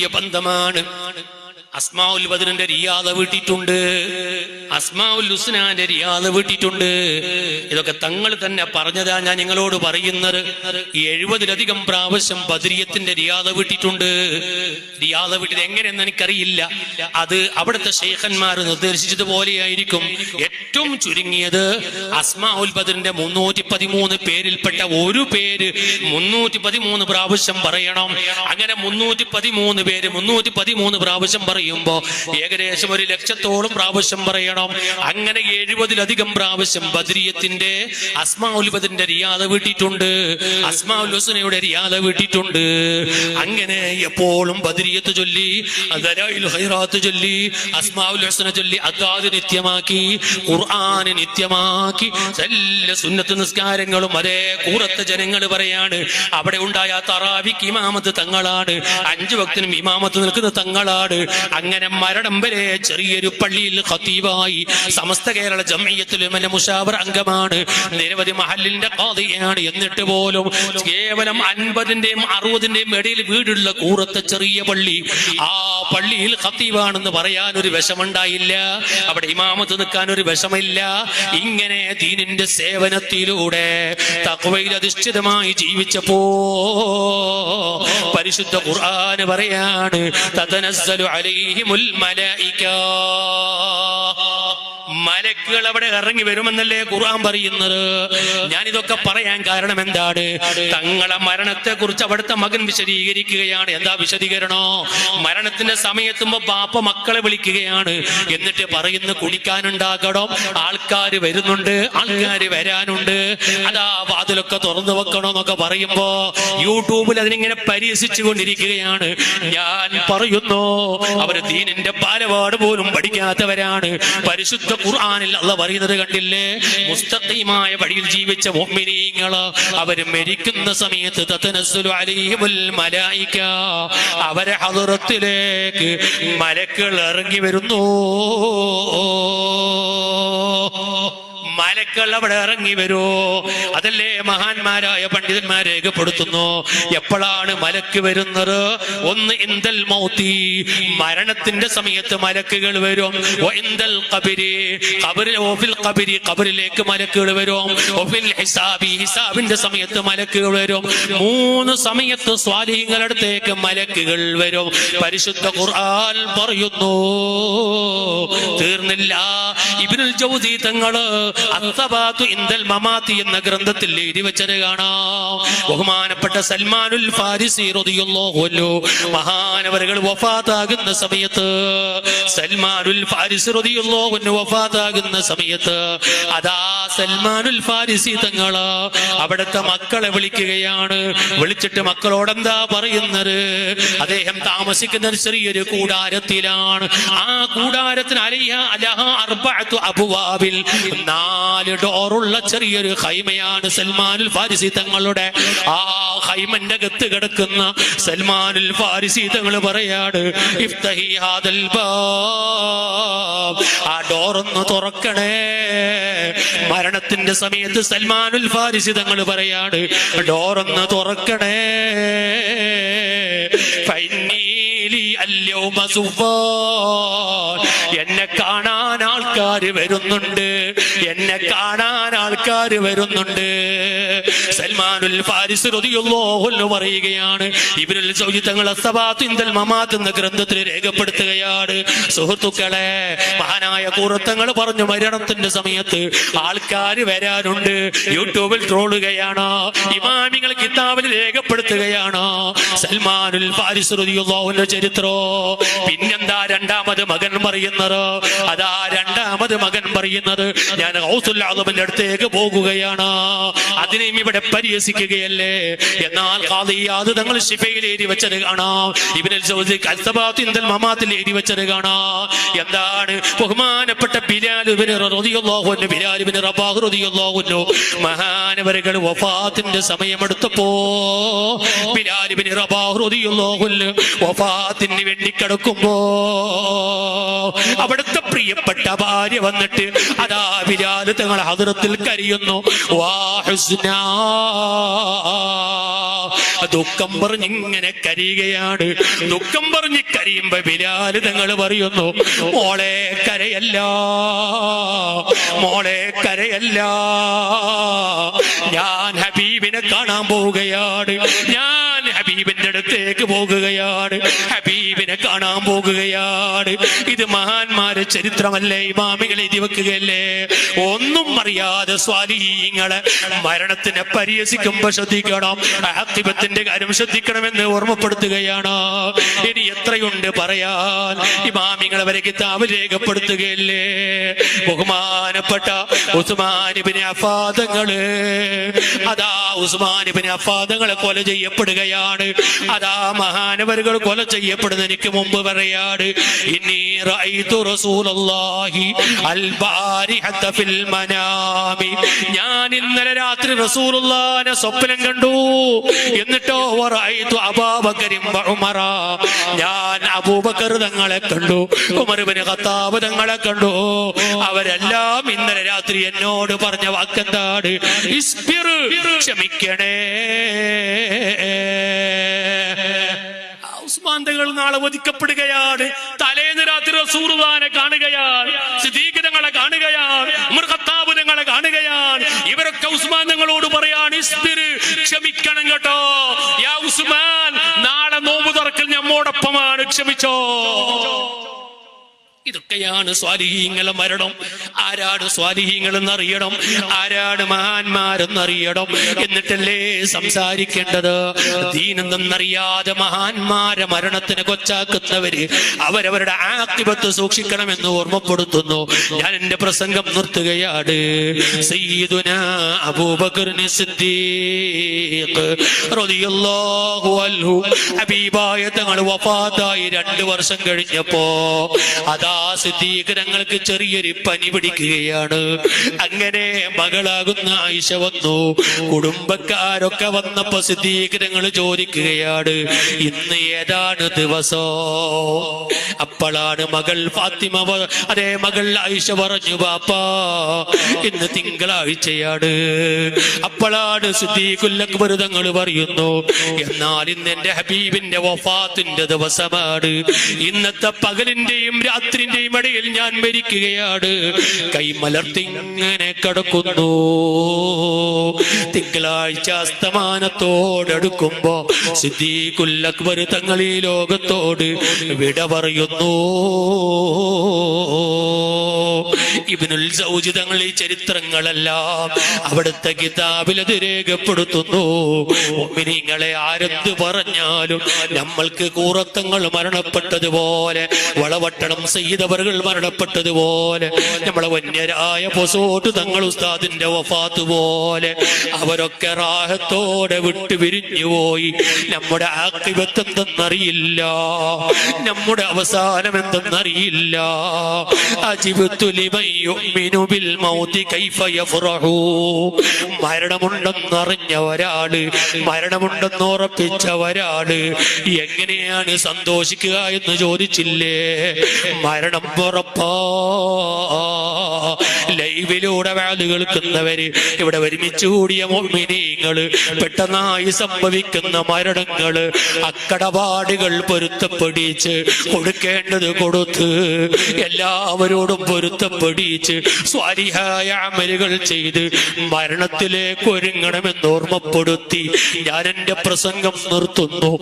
വലിയ ബന്ധമാണ്. അസ്മാഉൽ ബദറിന്റെ റിയാദ വീട്ടിട്ടുണ്ട്, അസ്മാഉൽ ഹുസ്നാന്റെ റിയാദ വീട്ടിട്ടുണ്ട്. ഇതൊക്കെ തങ്ങൾ തന്നെ പറഞ്ഞതാ ഞാൻ നിങ്ങളോട് പറയുന്നത്. 70-ലധികം പ്രാവശ്യം ബദരിയത്തിന്റെ റിയാദ വീട്ടിട്ടുണ്ട്. റിയാദ വീട്ടിൽ എങ്ങനെയെന്ന് എനിക്കറിയില്ല. അത് അവിടുത്തെ ശൈഖന്മാർ നിർദ്ദേശിച്ചതുപോലെയായിരിക്കും. ഏറ്റവും ചുരുങ്ങിയത് അസ്മാഉൽ ബദറിന്റെ 313 പേരിൽപ്പെട്ട ഒരു പേര് 313 പ്രാവശ്യം പറയണം. അങ്ങനെ 313 പേര് 313 പ്രാവശ്യം പറയുമ്പോ ഏകദേശം 1,00,000-ഓളം പ്രാവശ്യം പറയണം. അങ്ങനെ 70-ലധികം പ്രാവശ്യം ബദരിയത്തിന്റെ അസ്മാഉൽ ബദറിന്റെ റിയാദ വീട്ടിട്ടുണ്ട്, അസ്മാഉൽ ഹുസ്നയുടെ റിയാദ വീട്ടിട്ടുണ്ട്. അങ്ങനെ എപ്പോഴും ബദരിയത്ത് ചൊല്ലി, ദലായിലുൽ ഖൈറാത്ത് ചൊല്ലി, അസ്മാഉൽ ഹുസ്ന ചൊല്ലി, അദാദ് നിത്യമാക്കി, ഖുർആൻ നിത്യമാക്കി, എല്ലാ സുന്നത്ത് നിസ്കാരങ്ങളും അതേ കൂറത്തെ ജനങ്ങൾ പറയാണ്. അവിടെ ഉണ്ടായ തറാവിക്ക് ഇമാമത്ത് തങ്ങളാണ്, 5 വക്തിനും ഇമാമത്ത് നിൽക്കുന്ന തങ്ങളാണ്. അങ്ങനെ മരണം വരെ ചെറിയൊരു പള്ളിയിൽ ഖതീബായി സമസ്ത കേരള ജംഇയ്യത്തുൽ ഉലമ മുശാവറ അംഗമാണ്, നിരവധി മഹല്ലിന്റെ ഖാദിയാണ്. എന്നിട്ട് പോലും കേവലം 50-ന്റെയും 60-ന്റെയും ഇടയിൽ വീടുള്ള കൂറത്തെ ചെറിയ പള്ളി, ആ പള്ളിയിൽ ഖതീബാണെന്ന് പറയാൻ ഒരു വിഷമുണ്ടായില്ല, അവിടെ ഇമാമത്ത് നിൽക്കാൻ ഒരു വിഷമില്ല. ഇങ്ങനെ ദീനിന്റെ സേവനത്തിലൂടെ തഖ്വയിൽ അധിഷ്ഠിതമായി ജീവിച്ചപ്പോ പരിശുദ്ധ ഖുർആൻ പറയാണ്, തതനസ്സലു അലൈഹിമുൽ മലായിക, മലക്കുകൾ അവിടെ ഇറങ്ങി വരുമെന്നല്ലേ ഖുർആൻ പറയുന്നത്. ഞാനിതൊക്കെ പറയാൻ കാരണം എന്താണ്? തങ്ങളെ മരണത്തെ കുറിച്ച് അവിടുത്തെ മകൻ വിശദീകരിക്കുകയാണ്. എന്താ വിശദീകരണോ? മരണത്തിന്റെ സമയത്തുമ്പോ ബാപ്പ മക്കളെ വിളിക്കുകയാണ്, എന്നിട്ട് പറയുന്നു കുടിക്കാനുണ്ടാകണം, ആൾക്കാർ വരുന്നുണ്ട്, ആൾക്കാർ വരാനുണ്ട്, അതാ വാതിലൊക്കെ തുറന്നു വെക്കണോ എന്നൊക്കെ പറയുമ്പോ യൂട്യൂബിൽ അതിനിങ്ങനെ പരിഹസിച്ചു കൊണ്ടിരിക്കുകയാണ്. ഞാൻ പറയുന്നു അവര് ദീനിന്റെ ബാലപാട് പോലും പഠിക്കാത്തവരാണ്. പരിശുദ്ധ ഖുർആനിൽ അല്ലാഹ് പറയുന്നത് കണ്ടില്ലേ, മുസ്തഖീമായ വഴിയിൽ ജീവിച്ച മുഅ്മിനീങ്ങള് അവര് മരിക്കുന്ന സമയത്ത് തതനസ്സലു അലൈഹിമുൽ മലായിക, അവരെ ഹദറത്തിലേക്ക് മലക്കുകൾ ഇറങ്ങി വരുന്നു. മലക്കൾ അവിടെ ഇറങ്ങി വരൂ. അതല്ലേ മഹാന്മാരായ പണ്ഡിതന്മാർ രേഖപ്പെടുത്തുന്നു. എപ്പോഴാണ് മലക്ക് വരുന്നത്? ഒന്ന് ഇന്ദൽ മൗതി, മരണത്തിന്റെ സമയത്ത് മലക്കുകൾ വരും. ഇന്ദൽ ഖബരി, ഖബറിലേക്ക് മലക്കുകൾ വരും. ഹിസാബിന്റെ സമയത്ത് മലക്കുകൾ വരും. 3 സമയത്ത് സ്വാലിഹീങ്ങളുടെ അടുത്തേക്ക് മലക്കുകൾ വരും. പരിശുദ്ധ ഖുർആൻ പറയുന്നു, തീർന്നില്ല. ഇബ്നുൽ ജൗസി തങ്ങള് അസ്സബാതു ഇൻദൽ മമാതി എന്ന ഗ്രന്ഥത്തിൽ എഴുതി വെച്ചത് കാണാം. ബഹുമാനപ്പെട്ട സൽമാനുൽ ഫാരിസി റളിയല്ലാഹു അൻഹു മഹാനവറുകൾ വഫാത്താകുന്ന സമയത്ത്, സൽമാനുൽ ഫാരിസി റളിയല്ലാഹു അൻഹു വഫാത്താകുന്ന സമയത്ത് അതാ സൽമാനുൽ ഫാരിസി തങ്ങള് അവിടുത്തെ മക്കളെ വിളിക്കുകയാണ്. വിളിച്ചിട്ട് മക്കളോട് എന്താ പറയുന്നത്? അദ്ദേഹം താമസിക്കുന്ന ചെറിയൊരു കൂടാരത്തിലാണ്. ആ കൂടാരത്തിന് അലഹ അർബഅതു അബ്വാബിൽ 4 ഡോറുള്ള ചെറിയൊരു ഖൈമയാണ് സൽമാനുൽ ഫാരിസി തങ്ങളുടെ. ആ ഖൈമന്റെ അകത്ത് കിടക്കുന്ന സൽമാനുൽ ഫാരിസി തങ്ങൾ പറയാണ്, ഇഫ്തഹി ഹാദൽ ബാബ്, ആ ഡോറൊന്ന് തുറക്കണേ. മരണത്തിന്റെ സമയത്ത് സൽമാനുൽ ഫാരിസി തങ്ങൾ പറയാണ്, ഡോറൊന്ന് തുറക്കണേ. എന്നെ കാണാൻ ആൾക്കാർ വരുന്നുണ്ട്, എന്നെ കാണാൻ ആൾക്കാർ വരുന്നുണ്ട്. സൽമാനുൽ ഫാരിസി റളിയല്ലാഹു അൻഹു പറയുകയാണ്, ഇബ്നുൽ ജൗസി തങ്ങൾ അസ്സബാതു ഇൻദൽ മമാത് എന്ന ഗ്രന്ഥത്തിൽ രേഖപ്പെടുത്തുകയാണ്. സുഹൃത്തുക്കളെ, മഹാനായ ഖുർആൻ പറഞ്ഞു, മരണത്തിന്റെ സമയത്ത് ആൾക്കാർ വരാനുണ്ട്. യൂട്യൂബിൽ ട്രോളുകയാണ്, ഇമാമികൾ കിതാബിൽ രേഖപ്പെടുത്തുകയാണ് സൽമാനുൽ ഫാരിസി റളിയല്ലാഹു അൻഹു ചരിത്രോ. പിന്നെന്താ രണ്ടാമത് മകൻ പറയുന്നത്? അതാ രണ്ടാമത് മകൻ പറയുന്നത്, ഞാൻ ഗൗസുൽ ആദമിന്റെ അടുത്തേക്ക് പോകുകയാണ്. അതിനെയും ഇവിടെ പരിഹസിക്കുകയല്ലേ. എന്നാൽ ഖാദിയാദ് തങ്ങൾ ശിഫയിൽ എഴുതി വെച്ചത് കാണാം, ഇബ്നുൽ ജൗസി അസ്സബാതു ഇൻദൽ മമാത്തിൽ എഴുതി വെച്ചത് കാണാം. എന്താണ്? ബഹുമാനപ്പെട്ട ബിലാൽ ഇബ്നു റളിയല്ലാഹു അൻഹു, ബിലാൽ ഇബ്നു റബാഹ് റളിയല്ലാഹു അൻഹു മഹാനവറുകൾ വഫാത്തിന്റെ സമയമെടുത്തപ്പോ ബിലാൽ ഇബ്നു റബാഹ് റളിയല്ലാഹു അൻഹു വഫാത്തിന് വേണ്ടി കിടക്കുമ്പോ അവിടുത്തെ പ്രിയപ്പെട്ട ഭാര്യ വന്നിട്ട് അതാ ബിലാൽ തങ്ങളെ ഹദ്റത്തിൽ കരയുന്നു. വാ ഹുസ്നാ, ദുഃഖം പറഞ്ഞിങ്ങനെ കരയുകയാണ്. ദുഃഖം പറഞ്ഞ് കരയുമ്പോ ബിലാൽ തങ്ങൾ പറയുന്നു, മോളെ കരയല്ല, മോളെ കരയല്ല, ഞാൻ ഹബീബിനെ കാണാൻ പോവുകയാണ്, ഞാൻ ഹബീബിന്റെ അടുത്തേക്ക് പോകുകയാണ്, ഹബീബിനെ കാണാൻ പോകുകയാണ്. ഇത് മഹാന്മാരെ ചരിത്രമല്ലേ, ഇമാമികളെ എഴുതി വെക്കുകയല്ലേ? ഒന്നും അറിയാതെ സ്വാലിഹീങ്ങളെ മരണത്തിനെ പരിഹസിക്കുമ്പോ ശ്രദ്ധിക്കണം, ആഖിബത്തിന്റെ കാര്യം ശ്രദ്ധിക്കണമെന്ന് ഓർമ്മപ്പെടുത്തുകയാണ്. ഇനി എത്രയുണ്ട് പറയാൻ, ഇമാമിങ്ങൾ അവരെ കിതാബ് രേഖപ്പെടുത്തുകയല്ലേ? ബഹുമാനപ്പെട്ട ഉസ്മാൻ ഇബ്നു അഫ്ഫാൻ തങ്ങള്, അതാ ഉസ്മാൻ ഇബ്നു അഫ്ഫാൻ തങ്ങളെ കൊല ചെയ്യപ്പെടുകയാണ്. അതാ മഹാനവരുകൾ കൊല ചെയ്യപ്പെടുന്നതിന് മുമ്പ് പറയാണ്, ഇന്നി റഅയ്തു റസൂലുള്ളാഹി അൽ ബാരിഹത ഫിൽ മനാമി, ഞാൻ ഇന്നലെ രാത്രി റസൂലുള്ളാഹിനെ സ്വപ്നം കണ്ടു. എന്നിട്ടോ വറഅയ്തു അബൂബക്കറിൻ വ ഉമറ, ഞാൻ അബൂബക്കർ തങ്ങളെ കണ്ടു, ഉമർ ഇബ്നു ഖത്താബ് തങ്ങളെ കണ്ടു. അവരെല്ലാം ഇന്നലെ രാത്രി എന്നോട് പറഞ്ഞ വാക്കെന്താണ്? ഇസ്ബിർ, ക്ഷമിക്കണേ. ഉസ്മാൻ തങ്ങൾ നാളെ വധിക്കപ്പെടുകയാണ്. തലേന്ന് രാത്രി റസൂലുള്ളാഹിനെ കാണുകയാണ്, സിദ്ദീഖ് തങ്ങളെ കാണുകയാണ്, ഉമർ ഖത്താബ് തങ്ങളെ കാണുകയാണ്. ഇവരൊക്കെ ഉസ്മാൻ തങ്ങളോട് പറയാണ്, ഇസ്ബിർ, ക്ഷമിക്കണം കേട്ടോ. യാ ഉസ്മാൻ, നാളെ നോമ്പ് തുറക്കൽ നമ്മോടൊപ്പമാണ്, ക്ഷമിച്ചോ. ഇതൊക്കെയാണ് സ്വാലിഹീങ്ങളെ മരണം. ആരാണ് സ്വാലിഹീങ്ങൾ എന്നറിയണം, ആരാണ് മഹാന്മാരെന്നറിയണം. എന്നിട്ടല്ലേ സംസാരിക്കേണ്ടത്. ദീനെന്നറിയാതെ മഹാന്മാരെ മരണത്തിന് കൊച്ചാക്കുന്നവര് അവരവരുടെ ആഖിബത്ത് സൂക്ഷിക്കണമെന്ന് ഓർമ്മപ്പെടുത്തുന്നു. ഞാൻ എന്റെ പ്രസംഗം നിർത്തുകയാണ്. സയ്യിദുനാ അബൂബക്കർ സിദ്ദീഖ് റളിയല്ലാഹു അൻഹു ഹബീബായ തങ്ങൾ വഫാത്തായി 2 വർഷം കഴിഞ്ഞപ്പോ അതാ സിദ്ദീഖ് തങ്ങൾക്ക് ചെറിയൊരു പനി പിടിക്കുകയാണ്. അങ്ങനെ മകളാകുന്ന ആയിഷ വന്നു. കുടുംബക്കാരൊക്കെ വന്നപ്പോ സിദ്ദീഖ് തങ്ങൾ ചോദിക്കുകയാണ്, ഇന്ന് ഏതാണ് ദിവസം? അപ്പോഴാണ് മകൾ ഫാത്തിമ, അതേ മകൾ ആയിഷ പറഞ്ഞു, ബാപ്പാ ഇന്ന് തിങ്കളാഴ്ചയാണ്. അപ്പോഴാണ് സിദ്ദീഖുൽ അക്ബർ തങ്ങൾ പറയുന്നു, എന്നാൽ ഇന്ന് എന്റെ ഹബീബിന്റെ വഫാത്തിന്റെ ദിവസമാണ്. ഇന്നത്തെ പകലിന്റെയും രാത്രിന്റെയും ഇടയിൽ ഞാൻ മരിക്കുകയാണ്. കൈമലർത്തിങ്ങനെ കിടക്കുന്നു. തിങ്കളാഴ്ച അസ്തമാനത്തോടടുക്കുമ്പോ സിദ്ദീഖുൽ അക്ബർ തങ്ങൾ ഈ ലോകത്തോട് വിട പറയുന്നു. ഇബ്നുൽ സൗജ് തങ്ങൾ ഈ ചരിത്രങ്ങളെല്ലാം അവിടുത്തെ കിതാബിൽ അത് രേഖപ്പെടുത്തുന്നു. മുഅ്മിനീങ്ങളെ ആരെന്ത് പറഞ്ഞാലും നമ്മൾക്ക് കൂറത്തങ്ങൾ മരണപ്പെട്ടതുപോലെ, വളവട്ടണം സയ്യിദവറുകൾ മരണപ്പെട്ടതുപോലെ, നമ്മളെ വന്യരായ പൊസോട്ട് തങ്ങൾ ഉസ്താദിന്റെ വഫാത്ത് പോലെ അവരൊക്കെ റാഹത്തോടെ വിട്ടു പിരിഞ്ഞുപോയി. നമ്മുടെ ആഖിബത്ത് എന്തെന്നറിയില്ല, നമ്മുടെ അവസാനം എന്തെന്നറിയില്ല. അജിബ്തു ലിമൻ യുഅ്മിനു ബിൽ മൗതി കൈഫ യഫറഹു, മരണമുണ്ടെന്നറിഞ്ഞ ഒരാള്, മരണമുണ്ടെന്ന് ഉറപ്പിച്ച ഒരാള് എങ്ങനെയാണ് സന്തോഷിക്കുക എന്ന് ചോദിച്ചില്ലേ? മരണം ഉറപ്പാ. ലൈവിലൂടെ വാല് കേൾക്കുന്നവര്, ഇവിടെ ഒരുമിച്ച് കൂടിയ മുഅ്മിനീങ്ങള്, പെട്ടെന്നായി സംഭവിക്കുന്ന മരണങ്ങള് അക്കടപാടുകൾ പൊരുത്തപ്പെടിച്ച് കൊടുക്കേണ്ടത് കൊടുത്ത് എല്ലാവരോടും പൊരുത്തപ്പെടിച്ച് സ്വാലിഹായ അമലുകൾ ചെയ്ത് മരണത്തിലേക്ക് ഒരുങ്ങണമെന്ന് ഓർമ്മപ്പെടുത്തി ഞാൻ എന്റെ പ്രസംഗം നിർത്തുന്നു.